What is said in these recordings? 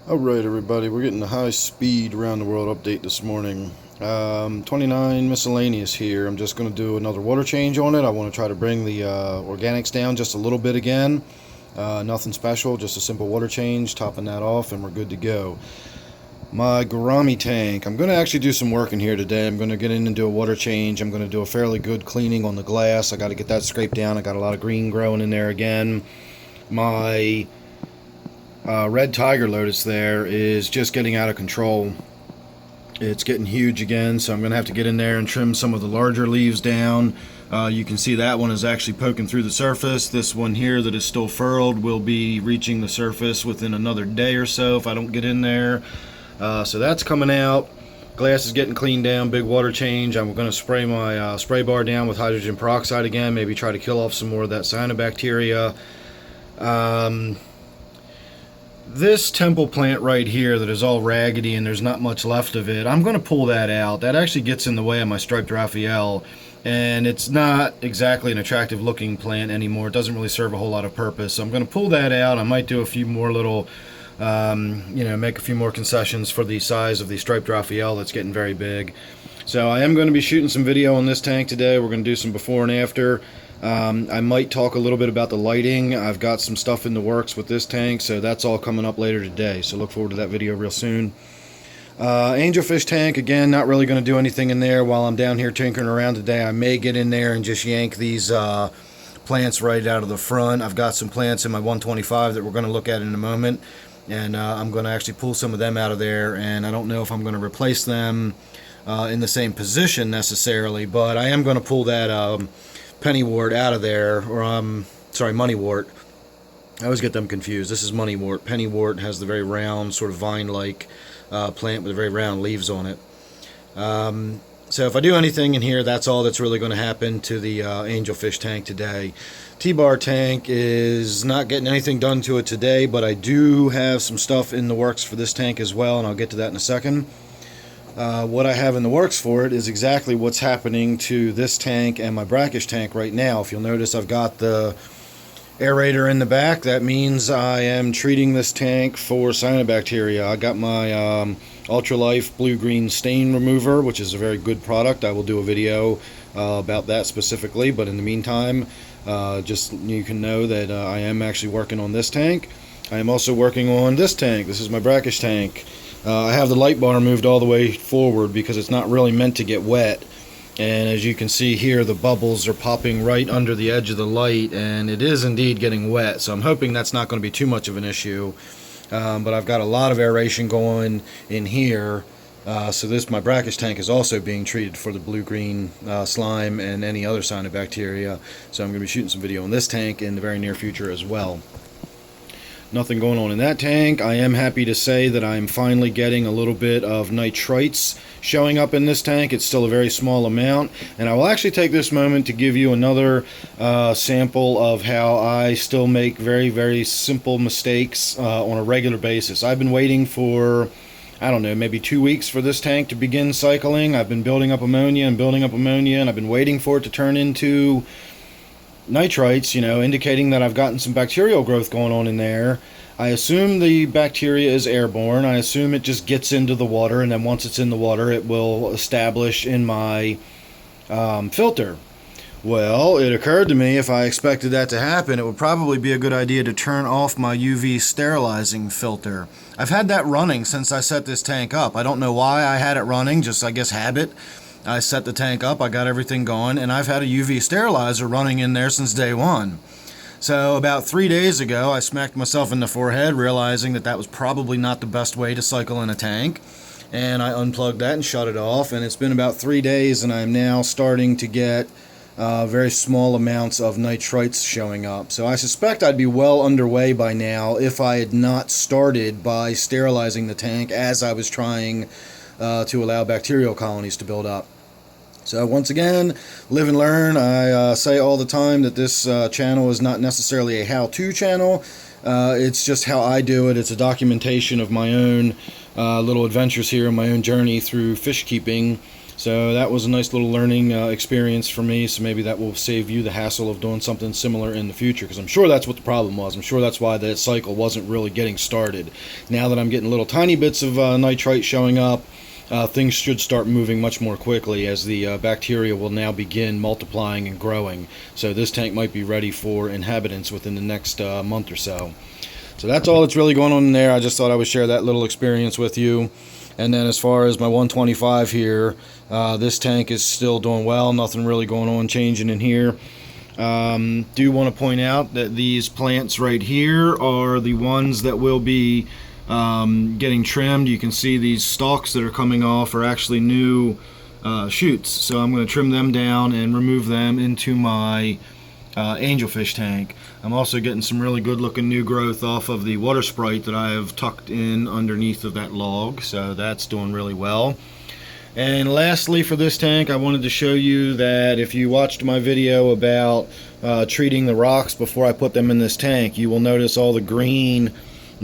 Alright everybody, we're getting a high speed around the world update this morning. 29 miscellaneous here. I'm just going to do another water change on it. I want to try to bring the organics down just a little bit again. Nothing special, just a simple water change, topping that off and we're good to go. My gourami tank, I'm going to actually do some work in here today. I'm going to get in and do a water change. I'm going to do a fairly good cleaning on the glass. I got to get that scraped down. I got a lot of green growing in there again. My red tiger lotus there is just getting out of control. It's getting huge again, so I'm going to have to get in there and trim some of the larger leaves down. You can see that one is actually poking through the surface. This one here that is still furrowed will be reaching the surface within another day or so if I don't get in there. So that's coming out. Glass is getting cleaned down, big water change. I'm going to spray my spray bar down with hydrogen peroxide again, maybe try to kill off some more of that cyanobacteria. This temple plant right here that is all raggedy and there's not much left of it, I'm going to pull that out. That actually gets in the way of my striped Raphael, and it's not exactly an attractive looking plant anymore. It doesn't really serve a whole lot of purpose, so I'm going to pull that out. I might do a few more little, make a few more concessions for the size of the striped Raphael that's getting very big. So I am going to be shooting some video on this tank today. We're going to do some before and after. I might talk a little bit about the lighting. I've got some stuff in the works with this tank, so that's all coming up later today, so look forward to that video real soon. Angelfish tank, again, not really going to do anything in there while I'm down here tinkering around today. I may get in there and just yank these plants right out of the front. I've got some plants in my 125 that we're going to look at in a moment, and I'm going to actually pull some of them out of there, and I don't know if I'm going to replace them in the same position necessarily, but I am going to pull that pennywort out of there, or moneywort. I always get them confused. This is moneywort. Pennywort has the very round, sort of vine-like plant with very round leaves on it. So if I do anything in here, that's all that's really going to happen to the angelfish tank today. T-bar tank is not getting anything done to it today, but I do have some stuff in the works for this tank as well, and I'll get to that in a second. What I have in the works for it is exactly what's happening to this tank and my brackish tank right now. If you'll notice, I've got the aerator in the back. That means I am treating this tank for cyanobacteria. I got my Ultralife blue-green stain remover, which is a very good product. I will do a video about that specifically, but in the meantime, just you can know that I am actually working on this tank. I am also working on this tank. This is my brackish tank. I have the light bar moved all the way forward because it's not really meant to get wet, and as you can see here, the bubbles are popping right under the edge of the light, and it is indeed getting wet, so I'm hoping that's not going to be too much of an issue. But I've got a lot of aeration going in here, so my brackish tank is also being treated for the blue-green slime and any other cyanobacteria, so I'm going to be shooting some video on this tank in the very near future as well. Nothing going on in that tank. I am happy to say that I'm finally getting a little bit of nitrites showing up in this tank. It's still a very small amount, and I will actually take this moment to give you another sample of how I still make very, very simple mistakes on a regular basis. I've been waiting for, I don't know, maybe 2 weeks for this tank to begin cycling. I've been building up ammonia and building up ammonia, and I've been waiting for it to turn into nitrites, indicating that I've gotten some bacterial growth going on in there. I assume the bacteria is airborne. I assume it just gets into the water, and then once it's in the water, it will establish in my filter. Well, it occurred to me if I expected that to happen, it would probably be a good idea to turn off my UV sterilizing filter. I've had that running since I set this tank up. I don't know why I had it running, just I guess habit. I set the tank up, I got everything going, and I've had a UV sterilizer running in there since day one. So about 3 days ago, I smacked myself in the forehead, realizing that that was probably not the best way to cycle in a tank. And I unplugged that and shut it off, and it's been about 3 days, and I'm now starting to get very small amounts of nitrites showing up. So I suspect I'd be well underway by now if I had not started by sterilizing the tank as I was trying to allow bacterial colonies to build up. So once again, live and learn. I say all the time that this channel is not necessarily a how-to channel. It's just how I do it. It's a documentation of my own little adventures here, my own journey through fish keeping. So that was a nice little learning experience for me. So maybe that will save you the hassle of doing something similar in the future, because I'm sure that's what the problem was. I'm sure that's why that cycle wasn't really getting started. Now that I'm getting little tiny bits of nitrite showing up, things should start moving much more quickly, as the bacteria will now begin multiplying and growing. So this tank might be ready for inhabitants within the next month or so. So that's all that's really going on in there. I just thought I would share that little experience with you. And then as far as my 125 here, this tank is still doing well. Nothing really going on changing in here. Do want to point out that these plants right here are the ones that will be getting trimmed. You can see these stalks that are coming off are actually new shoots. So I'm going to trim them down and remove them into my angelfish tank. I'm also getting some really good looking new growth off of the water sprite that I have tucked in underneath of that log, so that's doing really well. And lastly, for this tank, I wanted to show you that if you watched my video about treating the rocks before I put them in this tank, you will notice all the green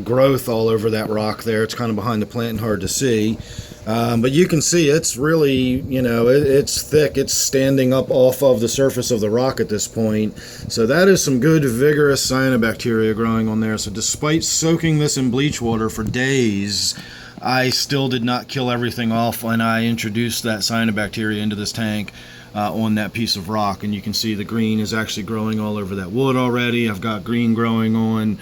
growth all over that rock there. It's kind of behind the plant and hard to see. But you can see it's really, you know, it's thick. It's standing up off of the surface of the rock at this point. So that is some good vigorous cyanobacteria growing on there. So despite soaking this in bleach water for days, I still did not kill everything off when I introduced that cyanobacteria into this tank on that piece of rock. And you can see the green is actually growing all over that wood already. I've got green growing on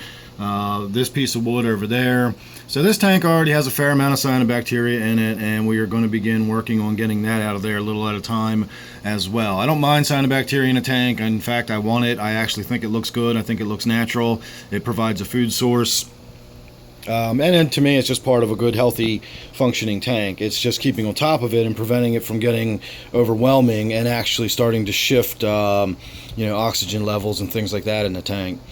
this piece of wood over there. So this tank already has a fair amount of cyanobacteria in it, and we are going to begin working on getting that out of there a little at a time as well. I don't mind cyanobacteria in a tank. In fact, I want it. I actually think it looks good. I think it looks natural. It provides a food source. And then to me, it's just part of a good, healthy, functioning tank. It's just keeping on top of it and preventing it from getting overwhelming and actually starting to shift, oxygen levels and things like that in the tank.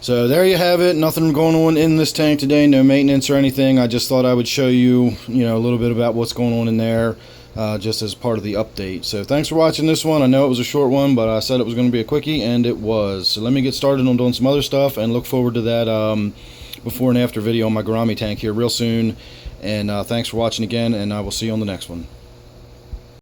So there you have it. Nothing going on in this tank today. No maintenance or anything. I just thought I would show you, a little bit about what's going on in there, just as part of the update. So thanks for watching this one. I know it was a short one, but I said it was going to be a quickie, and it was. So let me get started on doing some other stuff, and look forward to that before and after video on my gourami tank here real soon. And thanks for watching again, and I will see you on the next one.